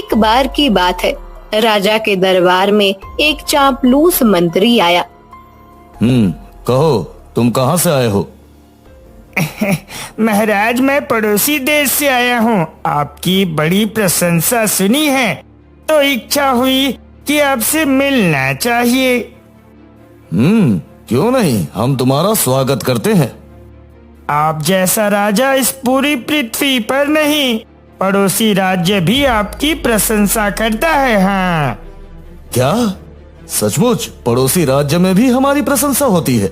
एक बार की बात है, राजा के दरबार में एक चापलूस मंत्री आया। कहो, तुम कहाँ से आए हो? महाराज, मैं पड़ोसी देश से आया हूँ। आपकी बड़ी प्रशंसा सुनी है, तो इच्छा हुई कि आपसे मिलना चाहिए। क्यों नहीं, हम तुम्हारा स्वागत करते हैं। आप जैसा राजा इस पूरी पृथ्वी पर नहीं, पड़ोसी राज्य भी आपकी प्रशंसा करता है। हाँ। क्या सचमुच पड़ोसी राज्य में भी हमारी प्रशंसा होती है?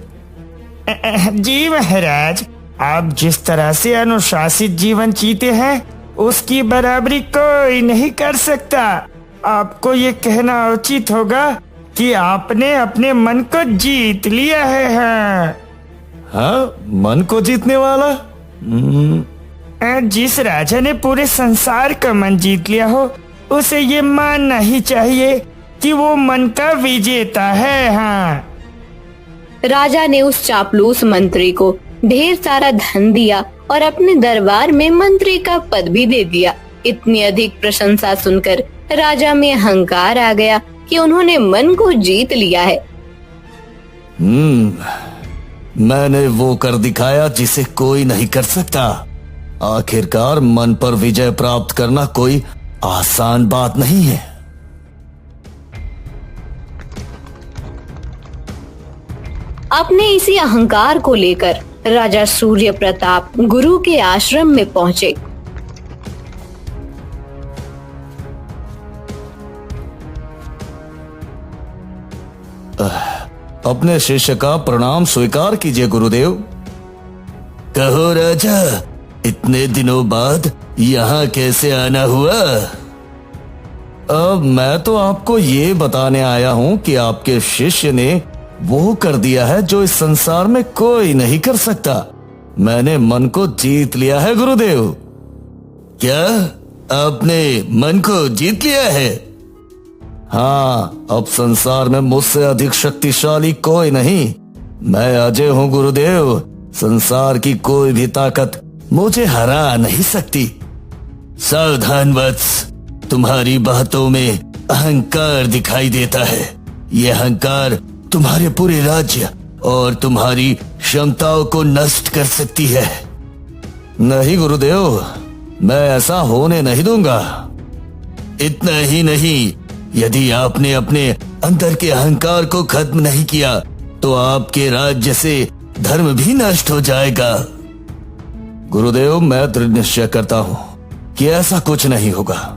जी महाराज, आप जिस तरह से अनुशासित जीवन जीते हैं, उसकी बराबरी कोई नहीं कर सकता। आपको ये कहना उचित होगा कि आपने अपने मन को जीत लिया है। हाँ, मन को जीतने वाला? जिस राजा ने पूरे संसार का मन जीत लिया हो, उसे ये मानना ही चाहिए कि वो मन का विजेता है। हाँ। राजा ने उस चापलूस मंत्री को ढेर सारा धन दिया और अपने दरबार में मंत्री का पद भी दे दिया। इतनी अधिक प्रशंसा सुनकर राजा में अहंकार आ गया कि उन्होंने मन को जीत लिया है। मैंने वो कर दिखाया जिसे कोई नहीं कर सकता। आखिरकार मन पर विजय प्राप्त करना कोई आसान बात नहीं है। अपने इसी अहंकार को लेकर राजा सूर्य प्रताप गुरु के आश्रम में पहुंचे। अपने शिष्य का प्रणाम स्वीकार कीजिए गुरुदेव। कहो राजा, इतने दिनों बाद यहाँ कैसे आना हुआ? अब मैं तो आपको ये बताने आया हूँ कि आपके शिष्य ने वो कर दिया है जो इस संसार में कोई नहीं कर सकता। मैंने मन को जीत लिया है गुरुदेव। क्या आपने मन को जीत लिया है? हाँ, अब संसार में मुझसे अधिक शक्तिशाली कोई नहीं। मैं अजय हूँ गुरुदेव। संसार की कोई भी ताकत मुझे हरा नहीं सकती। सावधान वत्स, तुम्हारी बातों में अहंकार दिखाई देता है। यह अहंकार तुम्हारे पूरे राज्य और तुम्हारी क्षमताओं को नष्ट कर सकती है। नहीं गुरुदेव, मैं ऐसा होने नहीं दूंगा। इतना ही नहीं, यदि आपने अपने अंदर के अहंकार को खत्म नहीं किया तो आपके राज्य से धर्म भी नष्ट हो जाएगा। गुरुदेव, मैं दृढ़ निश्चय करता हूं कि ऐसा कुछ नहीं होगा।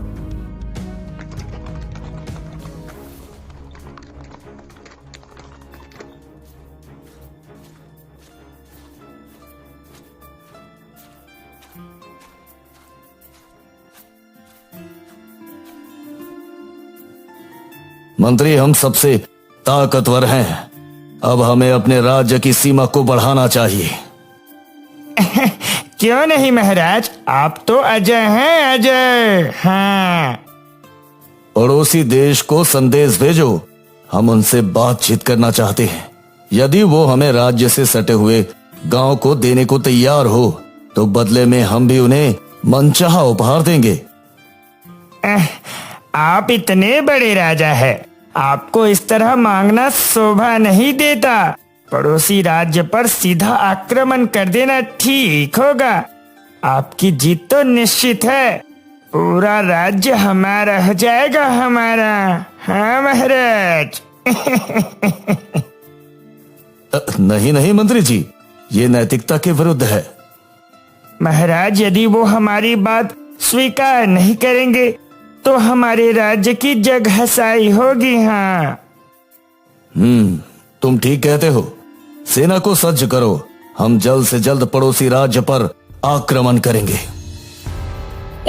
मंत्री, हम सबसे ताकतवर हैं। अब हमें अपने राज्य की सीमा को बढ़ाना चाहिए। क्यों नहीं महाराज, आप तो अजय हैं, अजय। हाँ। पड़ोसी देश को संदेश भेजो। हम उनसे बातचीत करना चाहते हैं। यदि वो हमें राज्य से सटे हुए गांव को देने को तैयार हो तो बदले में हम भी उन्हें मनचाहा उपहार देंगे। आप इतने बड़े राजा हैं, आपको इस तरह मांगना शोभा नहीं देता। पड़ोसी राज्य पर सीधा आक्रमण कर देना ठीक होगा। आपकी जीत तो निश्चित है। पूरा राज्य हमारा हो जाएगा, हमारा। हाँ महाराज। नहीं नहीं मंत्री जी, ये नैतिकता के विरुद्ध है। महाराज, यदि वो हमारी बात स्वीकार नहीं करेंगे तो हमारे राज्य की जग हसाई होगी। हाँ। तुम ठीक कहते हो। सेना को सज्ज करो। हम जल्द से जल्द पड़ोसी राज्य पर आक्रमण करेंगे।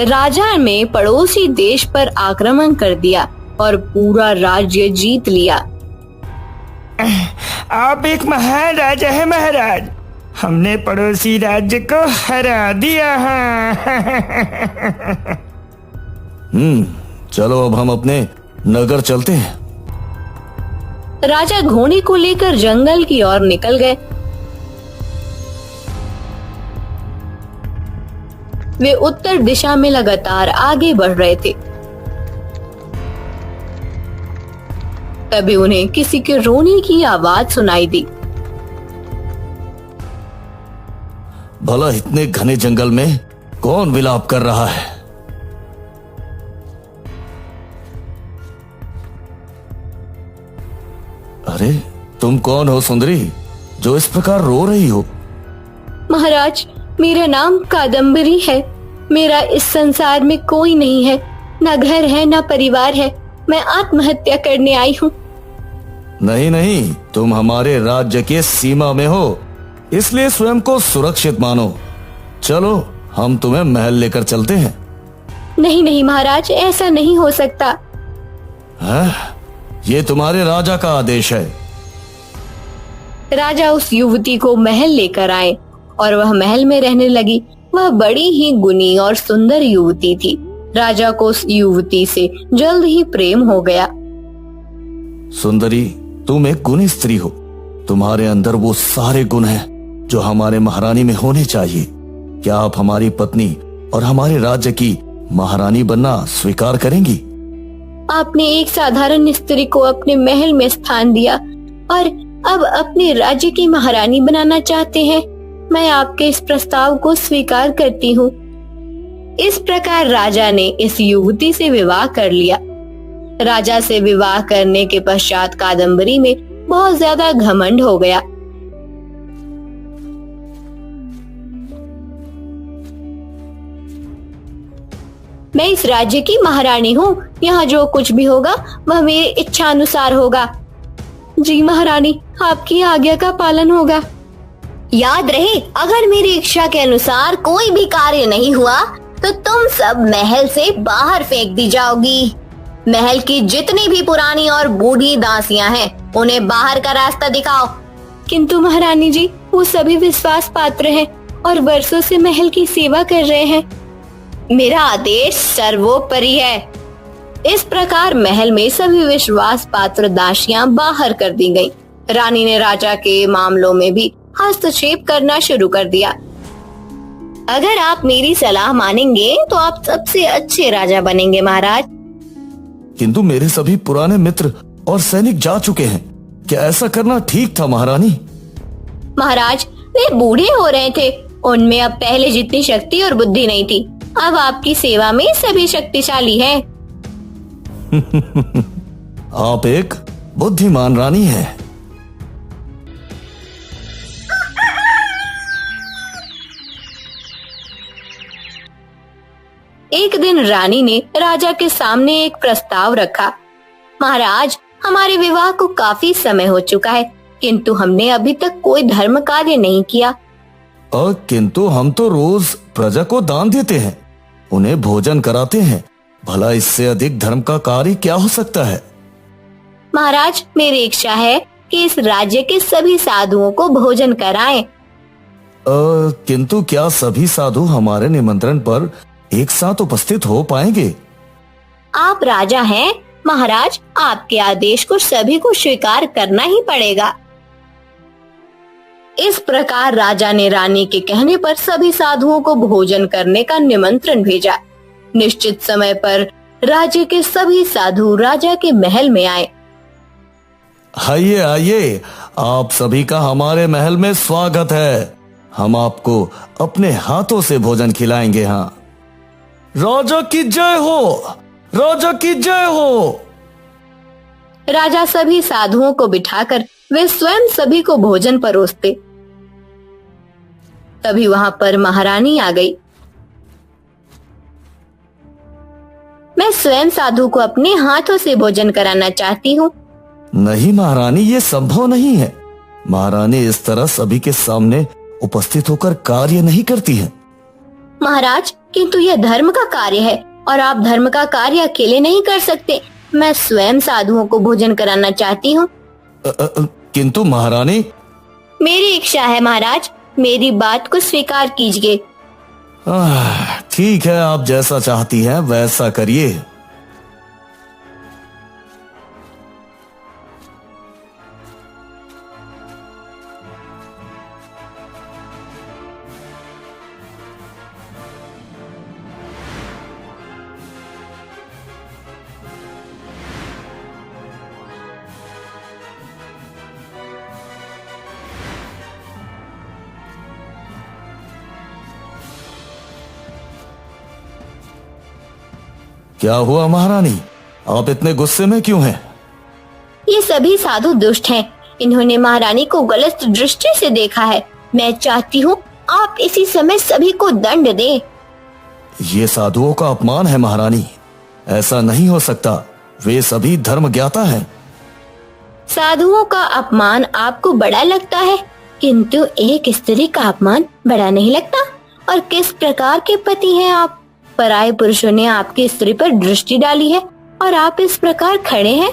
राजा ने पड़ोसी देश पर आक्रमण कर दिया और पूरा राज्य जीत लिया। आप एक महान राजा हैं महाराज। हमने पड़ोसी राज्य को हरा दिया है। चलो अब हम अपने नगर चलते हैं। राजा घोड़े को लेकर जंगल की ओर निकल गए। वे उत्तर दिशा में लगातार आगे बढ़ रहे थे। तभी उन्हें किसी के रोने की आवाज सुनाई दी। भला इतने घने जंगल में कौन विलाप कर रहा है? अरे तुम कौन हो सुंदरी, जो इस प्रकार रो रही हो? महाराज, मेरा नाम कादम्बरी है। मेरा इस संसार में कोई नहीं है, ना घर है ना परिवार है। मैं आत्महत्या करने आई हूँ। नहीं नहीं, तुम हमारे राज्य के सीमा में हो, इसलिए स्वयं को सुरक्षित मानो। चलो हम तुम्हें महल लेकर चलते हैं। नहीं नहीं महाराज, ऐसा नहीं हो सकता। ये तुम्हारे राजा का आदेश है। राजा उस युवती को महल लेकर आए और वह महल में रहने लगी। वह बड़ी ही गुणी और सुंदर युवती थी। राजा को उस युवती से जल्द ही प्रेम हो गया। सुंदरी, तुम एक गुणी स्त्री हो। तुम्हारे अंदर वो सारे गुण हैं जो हमारे महारानी में होने चाहिए। क्या आप हमारी पत्नी और हमारे राज्य की महारानी बनना स्वीकार करेंगी? आपने एक साधारण स्त्री को अपने महल में स्थान दिया और अब अपने राज्य की महारानी बनाना चाहते हैं। मैं आपके इस प्रस्ताव को स्वीकार करती हूँ। इस प्रकार राजा ने इस युवती से विवाह कर लिया। राजा से विवाह करने के पश्चात कादम्बरी में बहुत ज्यादा घमंड हो गया। मैं इस राज्य की महारानी हूँ। यहाँ जो कुछ भी होगा वह मेरी इच्छा अनुसार होगा। जी महारानी, आपकी आज्ञा का पालन होगा। याद रहे, अगर मेरी इच्छा के अनुसार कोई भी कार्य नहीं हुआ तो तुम सब महल से बाहर फेंक दी जाओगी। महल की जितनी भी पुरानी और बूढ़ी दासियां हैं, उन्हें बाहर का रास्ता दिखाओ। किंतु महारानी जी, वो सभी विश्वास पात्र हैं और वर्षों से महल की सेवा कर रहे हैं। मेरा आदेश सर्वोपरि है। इस प्रकार महल में सभी विश्वास पात्र दासियां बाहर कर दी गईं। रानी ने राजा के मामलों में भी हस्तक्षेप करना शुरू कर दिया। अगर आप मेरी सलाह मानेंगे तो आप सबसे अच्छे राजा बनेंगे महाराज। किंतु मेरे सभी पुराने मित्र और सैनिक जा चुके हैं। क्या ऐसा करना ठीक था महारानी? महाराज, वे बूढ़े हो रहे थे। उनमें अब पहले जितनी शक्ति और बुद्धि नहीं थी। अब आपकी सेवा में सभी शक्तिशाली हैं। आप एक बुद्धिमान रानी हैं। एक दिन रानी ने राजा के सामने एक प्रस्ताव रखा। महाराज, हमारे विवाह को काफी समय हो चुका है, किंतु हमने अभी तक कोई धर्म कार्य नहीं किया। किंतु हम तो रोज प्रजा को दान देते हैं, उन्हें भोजन कराते हैं। भला इससे अधिक धर्म का कार्य क्या हो सकता है? महाराज, मेरी इच्छा है कि इस राज्य के सभी साधुओं को भोजन कराएं। किंतु क्या सभी साधु हमारे निमंत्रण पर एक साथ उपस्थित हो पाएंगे? आप राजा हैं महाराज, आपके आदेश को सभी को स्वीकार करना ही पड़ेगा। इस प्रकार राजा ने रानी के कहने पर सभी साधुओं को भोजन करने का निमंत्रण भेजा। निश्चित समय पर राज्य के सभी साधु राजा के महल में आए। आइए आइए, आप सभी का हमारे महल में स्वागत है। हम आपको अपने हाथों से भोजन खिलाएंगे। हाँ, राजा की जय हो, राजा की जय हो। राजा सभी साधुओं को बिठाकर वे स्वयं सभी को भोजन परोसते। तभी वहां पर महारानी आ गई। मैं स्वयं साधु को अपने हाथों से भोजन कराना चाहती हूँ। नहीं महारानी, ये संभव नहीं है। महारानी इस तरह सभी के सामने उपस्थित होकर कार्य नहीं करती है। महाराज, किंतु यह धर्म का कार्य है और आप धर्म का कार्य अकेले नहीं कर सकते। मैं स्वयं साधुओं को भोजन कराना चाहती हूँ। किंतु महारानी, मेरी इच्छा है महाराज, मेरी बात को स्वीकार कीजिए। ठीक है, आप जैसा चाहती हैं वैसा करिए। क्या हुआ महारानी, आप इतने गुस्से में क्यों हैं? ये सभी साधु दुष्ट हैं। इन्होंने महारानी को गलत दृष्टि से देखा है। मैं चाहती हूँ आप इसी समय सभी को दंड दें। ये साधुओं का अपमान है महारानी, ऐसा नहीं हो सकता। वे सभी धर्म ज्ञाता हैं। साधुओं का अपमान आपको बड़ा लगता है, किंतु एक स्त्री का अपमान बड़ा नहीं लगता। और किस प्रकार के पति हैं आप? पराये पुरुषों ने आपकी स्त्री पर दृष्टि डाली है और आप इस प्रकार खड़े हैं।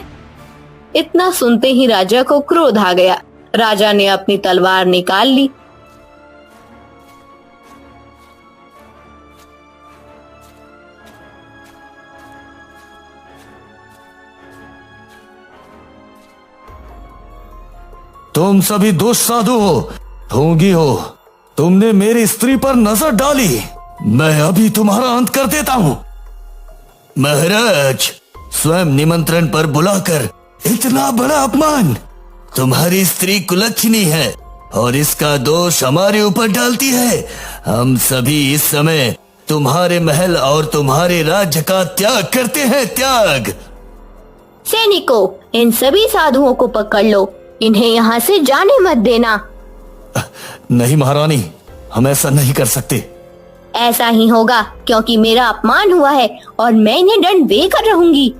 इतना सुनते ही राजा को क्रोध आ गया। राजा ने अपनी तलवार निकाल ली। तुम सभी दुष्ट साधु हो, ढोंगी हो। तुमने मेरी स्त्री पर नजर डाली। मैं अभी तुम्हारा अंत कर देता हूं। महाराज, स्वयं निमंत्रण पर बुलाकर इतना बड़ा अपमान। तुम्हारी स्त्री कुलच्छनी है और इसका दोष हमारे ऊपर डालती है। हम सभी इस समय तुम्हारे महल और तुम्हारे राज्य का त्याग करते हैं, त्याग। सैनिकों, इन सभी साधुओं को पकड़ लो। इन्हें यहाँ से जाने मत देना। नहीं महारानी, हम ऐसा नहीं कर सकते। ऐसा ही होगा, क्योंकि मेरा अपमान हुआ है और मैं इन्हें दंड देकर रहूंगी।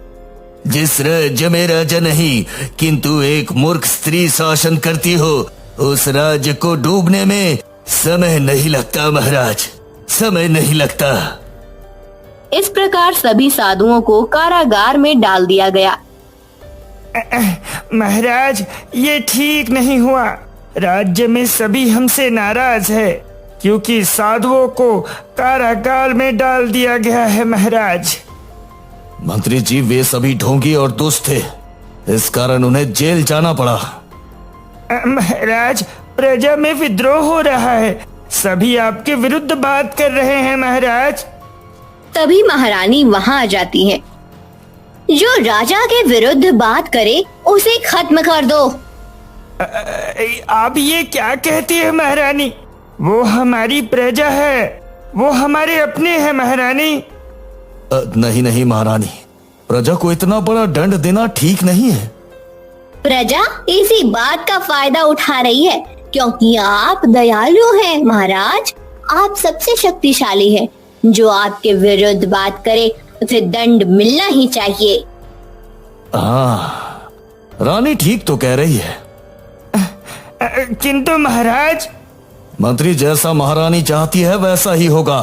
जिस राज्य में राजा नहीं किंतु एक मूर्ख स्त्री शासन करती हो, उस राज्य को डूबने में समय नहीं लगता महाराज, समय नहीं लगता। इस प्रकार सभी साधुओं को कारागार में डाल दिया गया। महाराज, ये ठीक नहीं हुआ। राज्य में सभी हमसे नाराज है क्योंकि साधुओं को कारागार में डाल दिया गया है महाराज। मंत्री जी, वे सभी ढोंगी और दुष्ट थे, इस कारण उन्हें जेल जाना पड़ा। महाराज, प्रजा में विद्रोह हो रहा है। सभी आपके विरुद्ध बात कर रहे हैं महाराज। तभी महारानी वहाँ आ जाती है। जो राजा के विरुद्ध बात करे उसे खत्म कर दो। आप ये क्या कहती है महारानी? वो हमारी प्रजा है, वो हमारे अपने हैं महारानी। नहीं नहीं महारानी, प्रजा को इतना बड़ा दंड देना ठीक नहीं है। प्रजा इसी बात का फायदा उठा रही है क्योंकि आप दयालु हैं महाराज। आप सबसे शक्तिशाली हैं। जो आपके विरुद्ध बात करे उसे दंड मिलना ही चाहिए। हाँ, रानी ठीक तो कह रही है। किंतु महाराज, मंत्री, जैसा महारानी चाहती है वैसा ही होगा।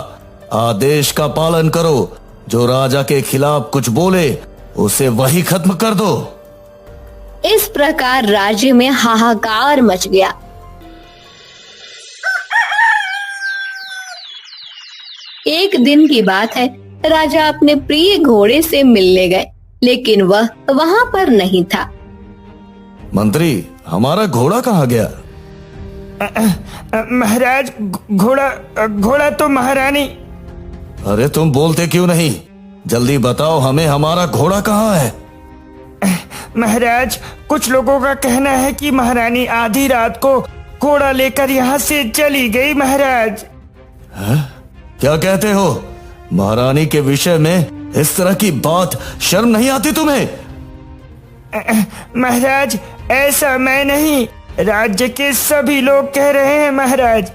आदेश का पालन करो। जो राजा के खिलाफ कुछ बोले उसे वही खत्म कर दो। इस प्रकार राज्य में हाहाकार मच गया। एक दिन की बात है, राजा अपने प्रिय घोड़े से मिलने गए, लेकिन वह वहाँ पर नहीं था। मंत्री, हमारा घोड़ा कहाँ गया? महाराज, घोड़ा तो महारानी। अरे तुम बोलते क्यों नहीं? जल्दी बताओ हमें, हमारा घोड़ा कहाँ है? महाराज, कुछ लोगों का कहना है कि महारानी आधी रात को घोड़ा लेकर यहाँ से चली गई महाराज। है? क्या कहते हो? महारानी के विषय में इस तरह की बात, शर्म नहीं आती तुम्हें? महाराज, ऐसा मैं नहीं, राज्य के सभी लोग कह रहे हैं महाराज।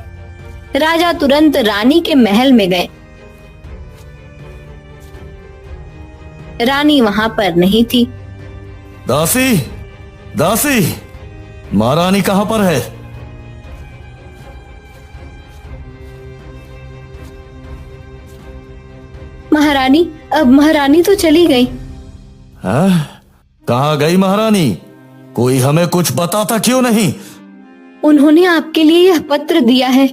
राजा तुरंत रानी के महल में गए। रानी वहाँ पर नहीं थी। दासी, दासी, महारानी कहाँ पर है? महारानी, अब महारानी तो चली गई। हाँ? कहाँ गई महारानी? कोई हमें कुछ बताता क्यों नहीं? उन्होंने आपके लिए यह पत्र दिया है।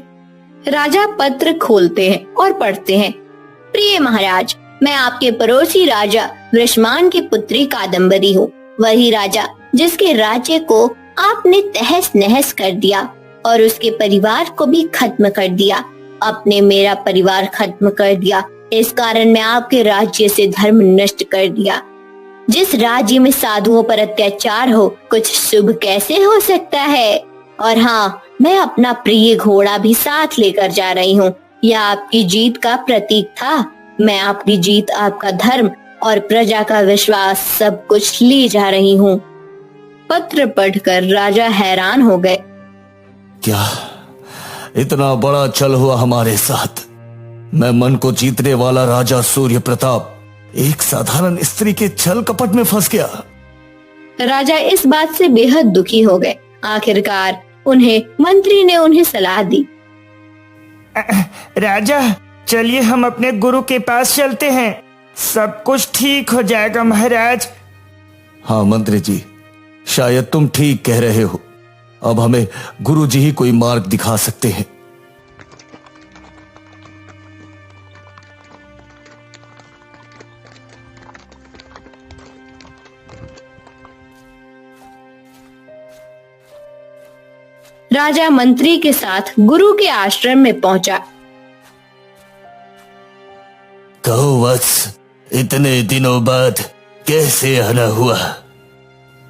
राजा पत्र खोलते हैं और पढ़ते हैं। प्रिय महाराज, मैं आपके पड़ोसी राजा वृषमान की पुत्री कादम्बरी हूँ। वही राजा जिसके राज्य को आपने तहस नहस कर दिया और उसके परिवार को भी खत्म कर दिया। आपने मेरा परिवार खत्म कर दिया, इस कारण मैं आपके राज्य से धर्म नष्ट कर दिया। जिस राज्य में साधुओं पर अत्याचार हो, कुछ शुभ कैसे हो सकता है? और हाँ, मैं अपना प्रिय घोड़ा भी साथ लेकर जा रही हूँ। यह आपकी जीत का प्रतीक था। मैं आपकी जीत, आपका धर्म और प्रजा का विश्वास सब कुछ ली जा रही हूँ। पत्र पढ़कर राजा हैरान हो गए। क्या इतना बड़ा छल हुआ हमारे साथ? मैं मन को जीतने वाला राजा सूर्य प्रताप एक साधारण स्त्री के छल कपट में फंस गया। राजा इस बात से बेहद दुखी हो गए। आखिरकार मंत्री ने उन्हें सलाह दी। राजा, चलिए हम अपने गुरु के पास चलते हैं, सब कुछ ठीक हो जाएगा महाराज। हाँ मंत्री जी, शायद तुम ठीक कह रहे हो। अब हमें गुरु जी ही कोई मार्ग दिखा सकते हैं। राजा मंत्री के साथ गुरु के आश्रम में पहुंचा। कहो वत्स, इतने दिनों बाद कैसे आना हुआ?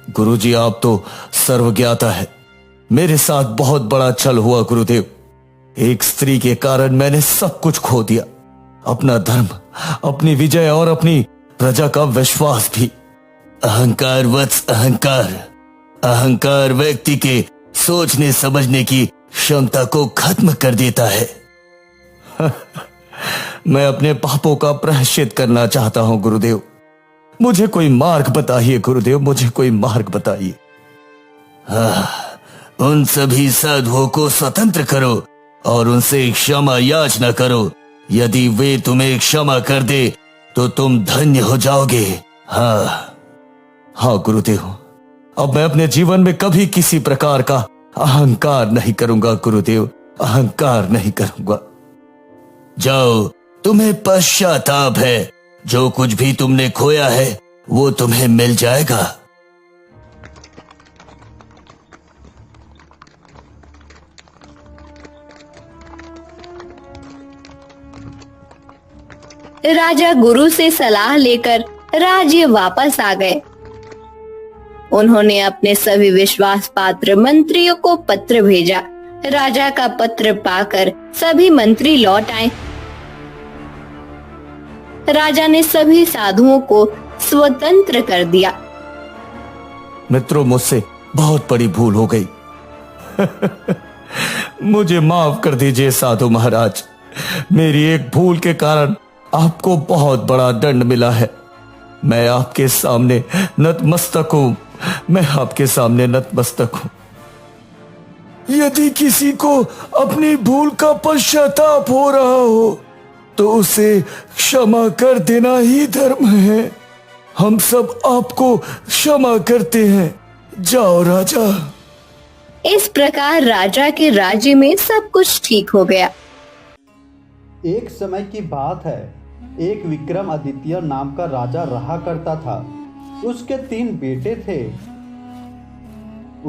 गुरुजी, आप तो सर्वज्ञाता है। मेरे साथ बहुत बड़ा छल हुआ गुरुदेव। एक स्त्री के कारण मैंने सब कुछ खो दिया, अपना धर्म, अपनी विजय और अपनी प्रजा का विश्वास भी। अहंकार वत्स, अहंकार। अहंकार व्यक्ति के सोचने समझने की क्षमता को खत्म कर देता है। मैं अपने पापों का प्रायश्चित करना चाहता हूं गुरुदेव। मुझे कोई मार्ग बताइए गुरुदेव, मुझे कोई मार्ग बताइए। उन सभी साधुओं को स्वतंत्र करो और उनसे क्षमा याचना करो। यदि वे तुम्हें क्षमा कर दे तो तुम धन्य हो जाओगे। हाँ गुरुदेव, अब मैं अपने जीवन में कभी किसी प्रकार का अहंकार नहीं करूंगा गुरुदेव, अहंकार नहीं करूंगा। जाओ, तुम्हें पश्चाताप है। जो कुछ भी तुमने खोया है वो तुम्हें मिल जाएगा। राजा गुरु से सलाह लेकर राज्य वापस आ गए। उन्होंने अपने सभी विश्वास पात्र मंत्रियों को पत्र भेजा। राजा का पत्र पाकर सभी मंत्री लौट आए। राजा ने सभी साधुओं को स्वतंत्र कर दिया। मित्रों, मुझसे बहुत बड़ी भूल हो गई। मुझे माफ कर दीजिए साधु महाराज। मेरी एक भूल के कारण आपको बहुत बड़ा दंड मिला है। मैं आपके सामने नतमस्तक हूं। मैं आपके सामने नतमस्तक हूं। यदि किसी को अपनी भूल का पश्चाताप हो रहा हो तो उसे क्षमा कर देना ही धर्म है। हम सब आपको क्षमा करते हैं। जाओ राजा। इस प्रकार राजा के राज्य में सब कुछ ठीक हो गया। एक समय की बात है, एक विक्रमादित्य नाम का राजा रहा करता था। उसके 3 बेटे थे।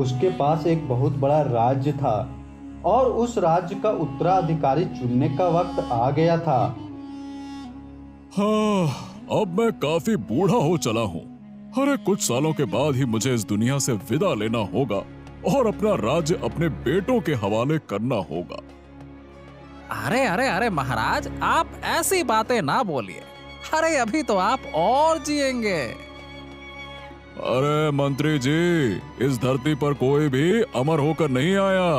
उसके पास एक बहुत बड़ा राज्य था और उस राज्य का उत्तराधिकारी चुनने का वक्त आ गया था। हाँ, अब मैं काफी बूढ़ा हो चला हूँ। अरे कुछ सालों के बाद ही मुझे इस दुनिया से विदा लेना होगा और अपना राज्य अपने बेटों के हवाले करना होगा। अरे अरे अरे महाराज, आप ऐसी बातें ना बोलिए। अरे अभी तो आप और जिएंगे। अरे मंत्री जी, इस धरती पर कोई भी अमर होकर नहीं आया।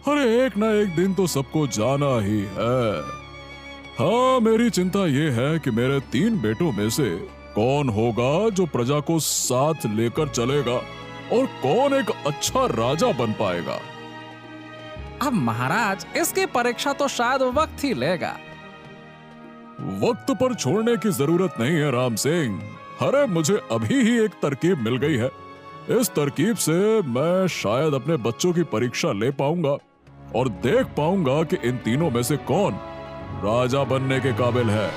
अरे एक ना एक दिन तो सबको जाना ही है। हाँ, मेरी चिंता ये है कि मेरे 3 बेटों में से कौन होगा जो प्रजा को साथ लेकर चलेगा और कौन एक अच्छा राजा बन पाएगा। अब महाराज, इसकी परीक्षा तो शायद वक्त ही लेगा। वक्त पर छोड़ने की जरूरत नहीं है राम सिंह। अरे मुझे अभी ही एक तरकीब मिल गई है। इस तरकीब से मैं शायद अपने बच्चों की परीक्षा ले पाऊंगा और देख पाऊंगा कि इन तीनों में से कौन राजा बनने के काबिल है।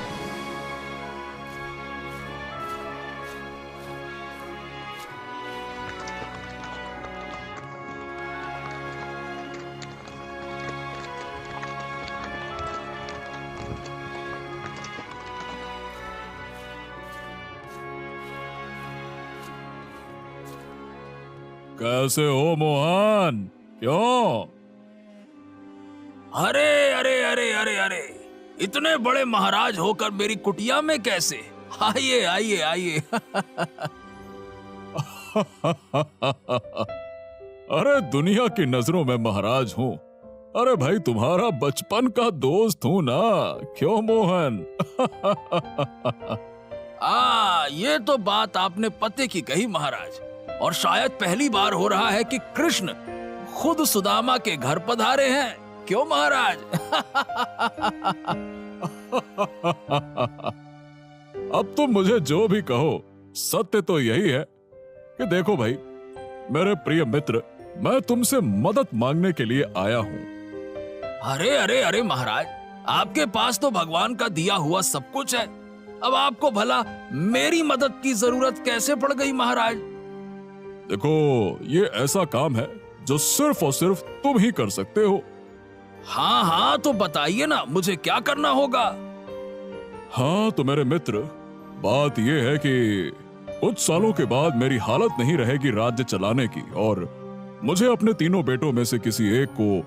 कैसे हो मोहन? क्यों? अरे अरे अरे अरे अरे, इतने बड़े महाराज होकर मेरी कुटिया में कैसे? आइए आइए आइए। अरे दुनिया की नजरों में महाराज हूँ। अरे भाई तुम्हारा बचपन का दोस्त हूँ ना, क्यों मोहन? ये तो बात आपने पते की कही महाराज, और शायद पहली बार हो रहा है कि कृष्ण खुद सुदामा के घर पधारे हैं, क्यों महाराज? अब तुम मुझे जो भी कहो, सत्य तो यही है कि देखो भाई मेरे प्रिय मित्र, मैं तुमसे मदद मांगने के लिए आया हूँ। अरे अरे अरे महाराज, आपके पास तो भगवान का दिया हुआ सब कुछ है, अब आपको भला मेरी मदद की जरूरत कैसे पड़ गई महाराज? देखो ये ऐसा काम है जो सिर्फ और सिर्फ तुम ही कर सकते हो। हाँ हाँ, तो बताइए ना मुझे क्या करना होगा? हाँ तो मेरे मित्र, बात ये है कि कुछ सालों के बाद मेरी हालत नहीं रहेगी राज्य चलाने की, और मुझे अपने तीनों बेटों में से किसी एक को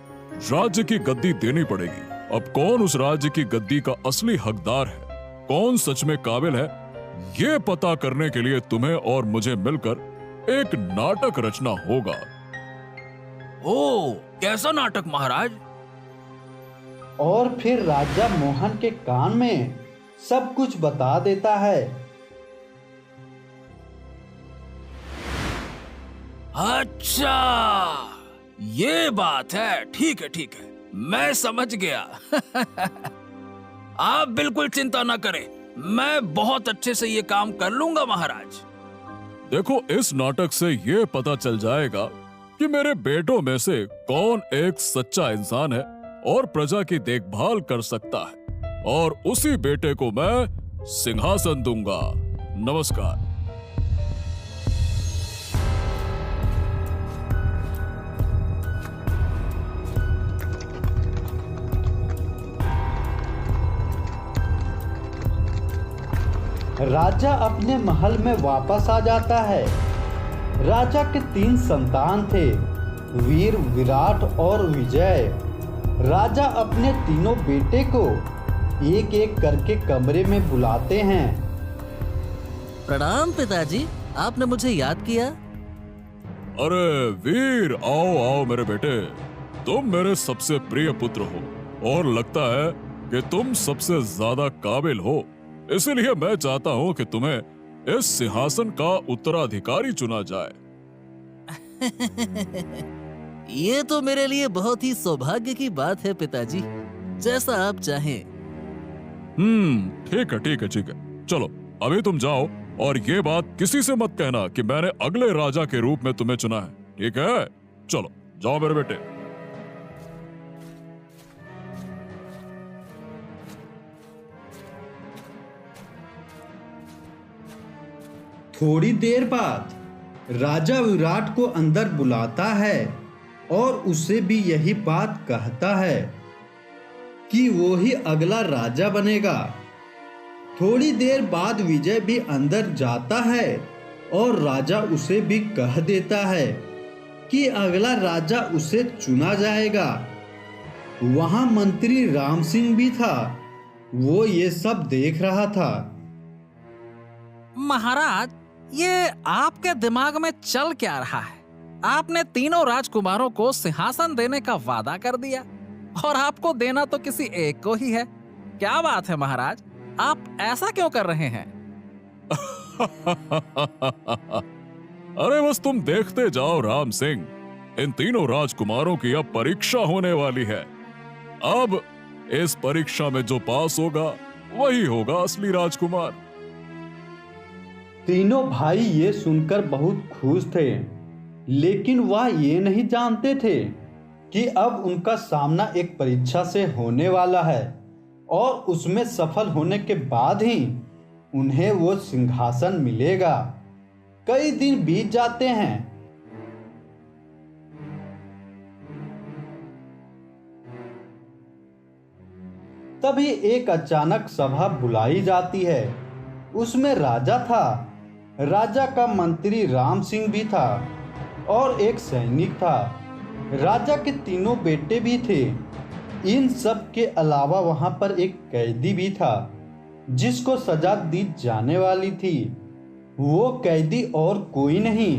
राज्य की गद्दी देनी पड़ेगी। अब कौन उस राज्य की गद्दी का असली हकदार है, कौन सच में काबिल है, ये पता करने के लिए तुम्हें और मुझे मिलकर एक नाटक रचना होगा। ओ, कैसा नाटक महाराज? और फिर राजा मोहन के कान में सब कुछ बता देता है। अच्छा, ये बात है, ठीक है ठीक है, मैं समझ गया। आप बिल्कुल चिंता न करें, मैं बहुत अच्छे से ये काम कर लूंगा महाराज। देखो इस नाटक से ये पता चल जाएगा कि मेरे बेटों में से कौन एक सच्चा इंसान है और प्रजा की देखभाल कर सकता है, और उसी बेटे को मैं सिंहासन दूंगा। नमस्कार। राजा अपने महल में वापस आ जाता है। राजा के 3 संतान थे, वीर, विराट और विजय। राजा अपने तीनों बेटे को एक एक करके कमरे में बुलाते हैं। प्रणाम पिताजी, आपने मुझे याद किया? अरे वीर, आओ आओ मेरे बेटे, तुम मेरे सबसे प्रिय पुत्र हो और लगता है कि तुम सबसे ज्यादा काबिल हो, इसलिए मैं चाहता हूँ कि तुम्हें इस सिंहासन का उत्तराधिकारी चुना जाए। ये तो मेरे लिए बहुत ही सौभाग्य की बात है पिताजी, जैसा आप चाहें। ठीक है ठीक है ठीक है, चलो अभी तुम जाओ और ये बात किसी से मत कहना कि मैंने अगले राजा के रूप में तुम्हें चुना है, ठीक है? चलो जाओ मेरे बेटे। थोड़ी देर बाद राजा विराट को अंदर बुलाता है और उसे भी यही बात कहता है कि वो ही अगला राजा बनेगा। थोड़ी देर बाद विजय भी अंदर जाता है और राजा उसे भी कह देता है कि अगला राजा उसे चुना जाएगा। वहां मंत्री राम सिंह भी था, वो ये सब देख रहा था। महाराज, ये आपके दिमाग में चल क्या रहा है? आपने तीनों राजकुमारों को सिंहासन देने का वादा कर दिया और आपको देना तो किसी एक को ही है। क्या बात है महाराज, आप ऐसा क्यों कर रहे हैं? अरे बस तुम देखते जाओ राम सिंह, इन तीनों राजकुमारों की अब परीक्षा होने वाली है। अब इस परीक्षा में जो पास होगा वही होगा असली राजकुमार। तीनों भाई ये सुनकर बहुत खुश थे, लेकिन वह ये नहीं जानते थे कि अब उनका सामना एक परीक्षा से होने वाला है और उसमें सफल होने के बाद ही उन्हें वो सिंहासन मिलेगा। कई दिन बीत जाते हैं। तभी एक अचानक सभा बुलाई जाती है। उसमें राजा था, राजा का मंत्री राम सिंह भी था और एक सैनिक था। राजा के तीनों बेटे भी थे। इन सब के अलावा वहां पर एक कैदी भी था। जिसको सजा दी जाने वाली थी वो कैदी और कोई नहीं,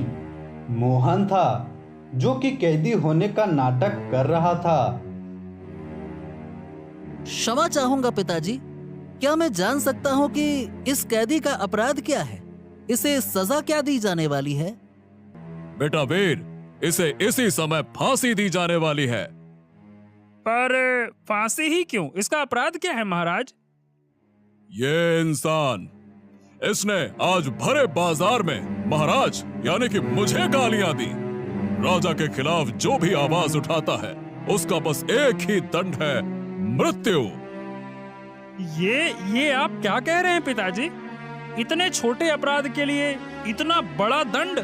मोहन था, जो कि कैदी होने का नाटक कर रहा था। क्षमा चाहूंगा पिताजी, क्या मैं जान सकता हूँ कि इस कैदी का अपराध क्या है? इसे सजा क्या दी जाने वाली है? बेटा वीर, इसे इसी समय फांसी दी जाने वाली है। पर फांसी ही क्यों? इसका अपराध क्या है महाराज? ये इंसान, इसने आज भरे बाजार में महाराज यानी कि मुझे गालियां दी। राजा के खिलाफ जो भी आवाज उठाता है उसका बस एक ही दंड है, मृत्यु। ये आप क्या कह रहे हैं पिताजी? इतने छोटे अपराध के लिए इतना बड़ा दंड,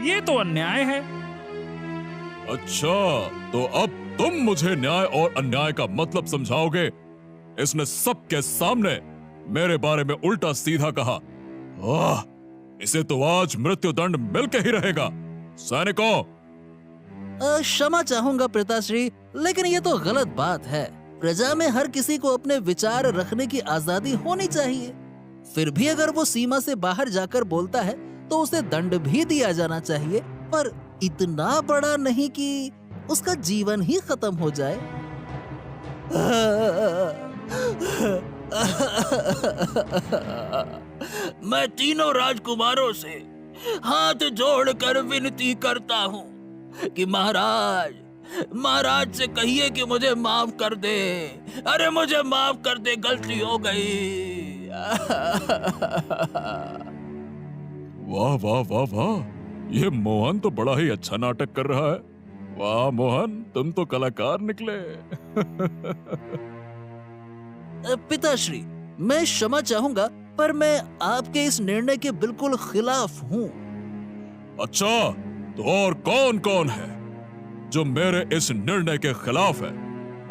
ये तो अन्याय है। अच्छा, तो अब तुम मुझे न्याय और अन्याय का मतलब समझाओगे? इसने सबके सामने मेरे बारे में उल्टा सीधा कहा। इसे तो आज मृत्यु दंड मिलके ही रहेगा। सैनिकों, क्षमा चाहूंगा पिताश्री, लेकिन ये तो गलत बात है। प्रजा में हर किसी को अपने विचार रखने की आजादी होनी चाहिए। फिर भी अगर वो सीमा से बाहर जाकर बोलता है तो उसे दंड भी दिया जाना चाहिए, पर इतना बड़ा नहीं कि उसका जीवन ही खत्म हो जाए। मैं तीनों राजकुमारों से हाथ जोड़कर विनती करता हूँ कि महाराज से कहिए कि मुझे माफ कर दे। अरे मुझे माफ कर दे, गलती हो गई। वाह वाह वाह वाह, ये मोहन तो बड़ा ही अच्छा नाटक कर रहा है। वाह मोहन, तुम तो कलाकार निकले। पिताश्री, मैं क्षमा चाहूंगा, पर मैं आपके इस निर्णय के बिल्कुल खिलाफ हूँ। अच्छा, तो और कौन कौन है जो मेरे इस निर्णय के खिलाफ है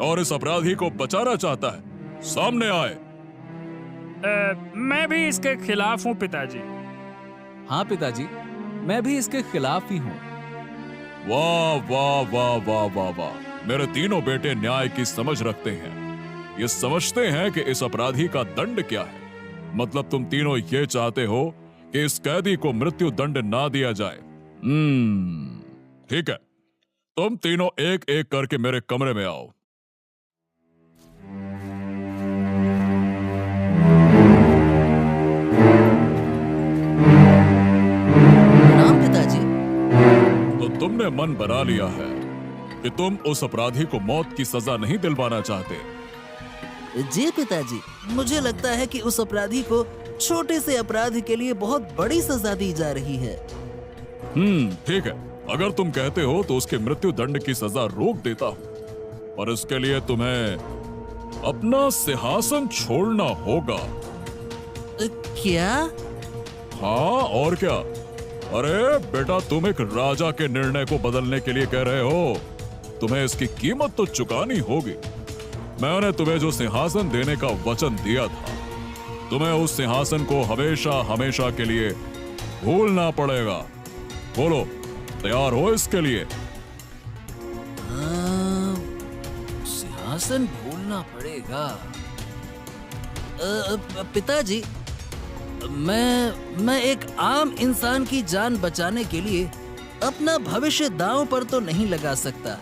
और इस अपराधी को बचाना चाहता है? सामने आए। मैं भी इसके खिलाफ हूँ पिताजी। हाँ पिताजी, मैं भी इसके खिलाफ ही हूँ। वाह वाह वाह वाह वाह वाह, मेरे तीनों बेटे न्याय की समझ रखते हैं। ये समझते हैं कि इस अपराधी का दंड क्या है। मतलब तुम तीनों ये चाहते हो कि इस कैदी को मृत्यु दंड ना दिया जाए। ठीक है, तुम तीनों एक एक करके मेरे कमरे में आओ। नाम पिताजी। तो तुमने मन बना लिया है कि तुम उस अपराधी को मौत की सजा नहीं दिलवाना चाहते। जी पिताजी, मुझे लगता है कि उस अपराधी को छोटे से अपराध के लिए बहुत बड़ी सजा दी जा रही है। ठीक है, अगर तुम कहते हो तो उसके मृत्यु दंड की सजा रोक देता हूं, पर इसके लिए तुम्हें अपना सिंहासन छोड़ना होगा। क्या? हाँ और क्या। अरे बेटा, तुम एक राजा के निर्णय को बदलने के लिए कह रहे हो, तुम्हें इसकी कीमत तो चुकानी होगी। मैंने तुम्हें जो सिंहासन देने का वचन दिया था, तुम्हें उस सिंहासन को हमेशा हमेशा के लिए भूलना पड़ेगा। बोलो, तैयार हो इसके लिए? सिंहासन भूलना पड़ेगा। पिताजी, मैं एक आम इंसान की जान बचाने के लिए अपना भविष्य दांव पर तो नहीं लगा सकता।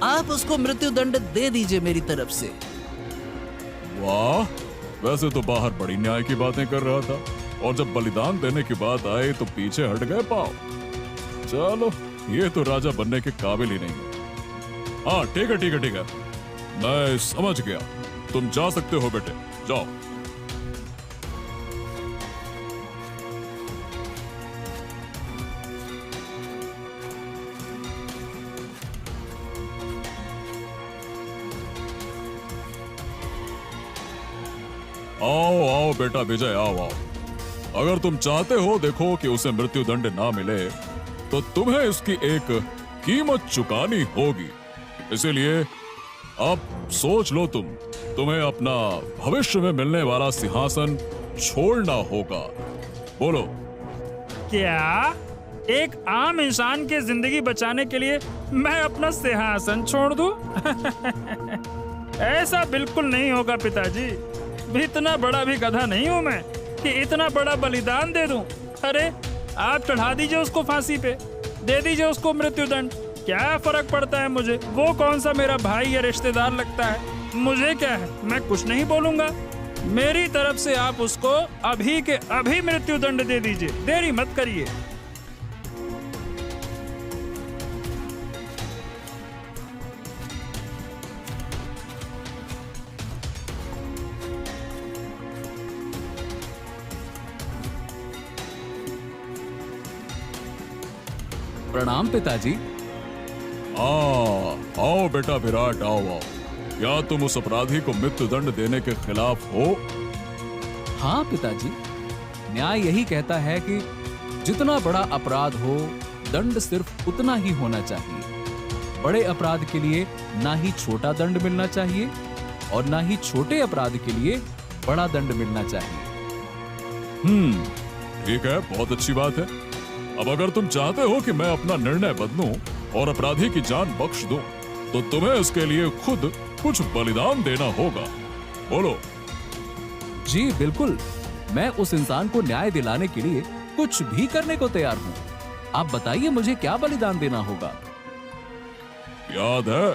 आप उसको मृत्यु दंड दे दीजिए मेरी तरफ से। वाह, वैसे तो बाहर बड़ी न्याय की बातें कर रहा था, और जब बलिदान देने की बात आई तो पीछे हट गए पांव। चलो, ये तो राजा बनने के काबिल ही नहीं है। हाँ ठीक है ठीक है ठीक है, मैं समझ गया। तुम जा सकते हो बेटे, जाओ। आओ आओ बेटा विजय, आओ आओ। अगर तुम चाहते हो देखो कि उसे मृत्यु दंड ना मिले, तो तुम्हें इसकी एक कीमत चुकानी होगी। इसीलिए अब सोच लो, तुम्हें अपना भविष्य में मिलने वाला सिंहासन छोड़ना होगा। बोलो। क्या एक आम इंसान की जिंदगी बचाने के लिए मैं अपना सिंहासन छोड़ दूं? ऐसा बिल्कुल नहीं होगा पिताजी। इतना बड़ा भी गधा नहीं हूँ मैं कि इतना बड़ा बलिदान दे दूं। अरे आप चढ़ा दीजिए उसको फांसी पे, दे दीजिए उसको मृत्युदंड, क्या फर्क पड़ता है मुझे? वो कौन सा मेरा भाई या रिश्तेदार लगता है? मुझे क्या है, मैं कुछ नहीं बोलूंगा। मेरी तरफ से आप उसको अभी के अभी मृत्युदंड दे दीजिए, देरी मत करिए। प्रणाम पिताजी। आओ बेटा विराट, आओ। क्या तुम उस अपराधी को मृत्युदंड देने के खिलाफ हो? हाँ पिताजी, न्याय यही कहता है कि जितना बड़ा अपराध हो, दंड सिर्फ उतना ही होना चाहिए। बड़े अपराध के लिए ना ही छोटा दंड मिलना चाहिए और ना ही छोटे अपराध के लिए बड़ा दंड मिलना चाहिए। ठीक है, बहुत अच्छी बात है। अब अगर तुम चाहते हो कि मैं अपना निर्णय बदलूं और अपराधी की जान बख्श दूं, तो तुम्हें इसके लिए खुद कुछ बलिदान देना होगा। बोलो। जी बिल्कुल, मैं उस इंसान को न्याय दिलाने के लिए कुछ भी करने को तैयार हूँ। आप बताइए मुझे क्या बलिदान देना होगा? याद है,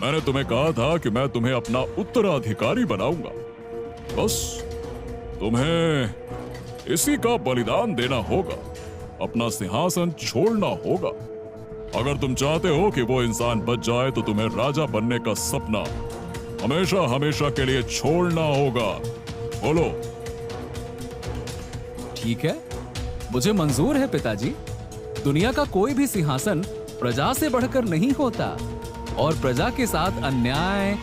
मैंने तुम्हें कहा था कि मैं तुम्हें अपना उत्तराधिकारी बनाऊंगा। बस तुम्हें इसी का बलिदान देना होगा, अपना सिंहासन छोड़ना होगा। अगर तुम चाहते हो कि वो इंसान बच जाए तो तुम्हें राजा बनने का सपना हमेशा हमेशा के लिए छोड़ना होगा। बोलो। ठीक है, मुझे मंजूर है पिताजी। दुनिया का कोई भी सिंहासन प्रजा से बढ़कर नहीं होता और प्रजा के साथ अन्याय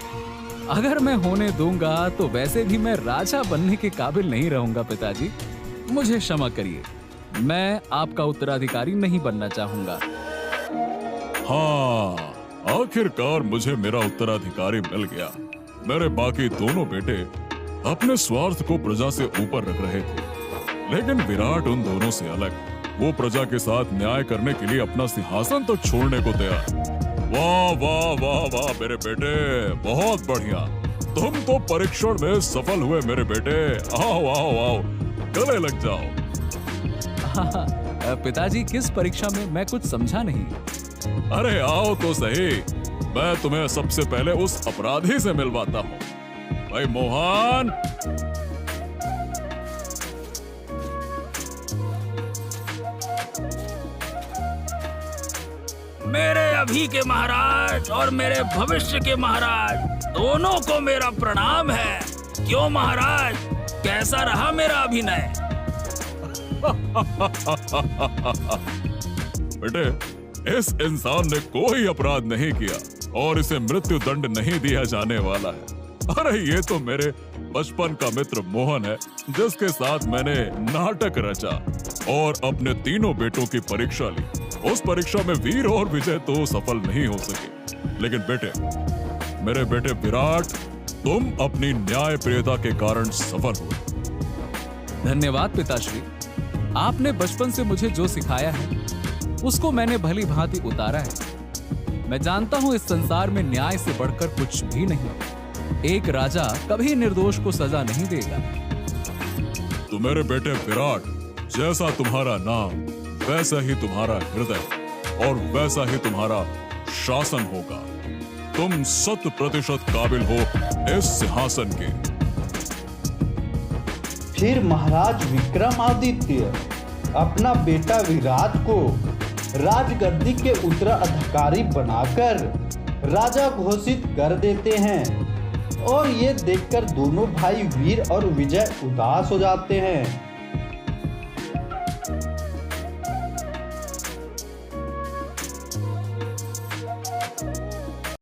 अगर मैं होने दूंगा तो वैसे भी मैं राजा बनने के काबिल नहीं रहूंगा पिताजी। मुझे क्षमा करिए, मैं आपका उत्तराधिकारी नहीं बनना चाहूंगा। हाँ, आखिरकार मुझे मेरा उत्तराधिकारी मिल गया। मेरे बाकी दोनों बेटे अपने स्वार्थ को प्रजा से ऊपर रख रहे थे, लेकिन विराट उन दोनों से अलग। वो प्रजा के साथ न्याय करने के लिए अपना सिंहासन तो छोड़ने को तैयार। वाह वाह वाह वाह मेरे बेटे, बहुत बढ़िया। तुम तो परीक्षण में सफल हुए मेरे बेटे। आओ आओ आओ, गले लग जाओ। पिताजी, किस परीक्षा में? मैं कुछ समझा नहीं। अरे आओ तो सही, मैं तुम्हें सबसे पहले उस अपराधी से मिलवाता हूँ। भाई मोहन, मेरे अभी के महाराज और मेरे भविष्य के महाराज दोनों को मेरा प्रणाम है। क्यों महाराज, कैसा रहा मेरा अभिनय? बेटे, इस इंसान ने कोई अपराध नहीं किया और इसे मृत्यु दंड नहीं दिया जाने वाला है। अरे ये तो मेरे बचपन का मित्र मोहन है, जिसके साथ मैंने नाटक रचा और अपने तीनों बेटों की परीक्षा ली। उस परीक्षा में वीर और विजय तो सफल नहीं हो सके, लेकिन बेटे, मेरे बेटे विराट, तुम अपनी न्यायप्रियता के कारण सफल हुए। धन्यवाद पिताश्री। आपने बचपन से मुझे जो सिखाया है उसको मैंने भली भांति उतारा है। मैं जानता हूँ इस संसार में न्याय से बढ़कर कुछ भी नहीं। एक राजा कभी निर्दोष को सजा नहीं देगा। तो मेरे बेटे विराट, जैसा तुम्हारा नाम वैसा ही तुम्हारा हृदय और वैसा ही तुम्हारा शासन होगा। तुम 100% काबिल हो इस सिंहासन के। फिर महाराज विक्रमादित्य अपना बेटा विराट को राजगद्दी के उत्तराधिकारी बनाकर राजा घोषित कर देते हैं और ये देखकर दोनों भाई वीर और विजय उदास हो जाते हैं।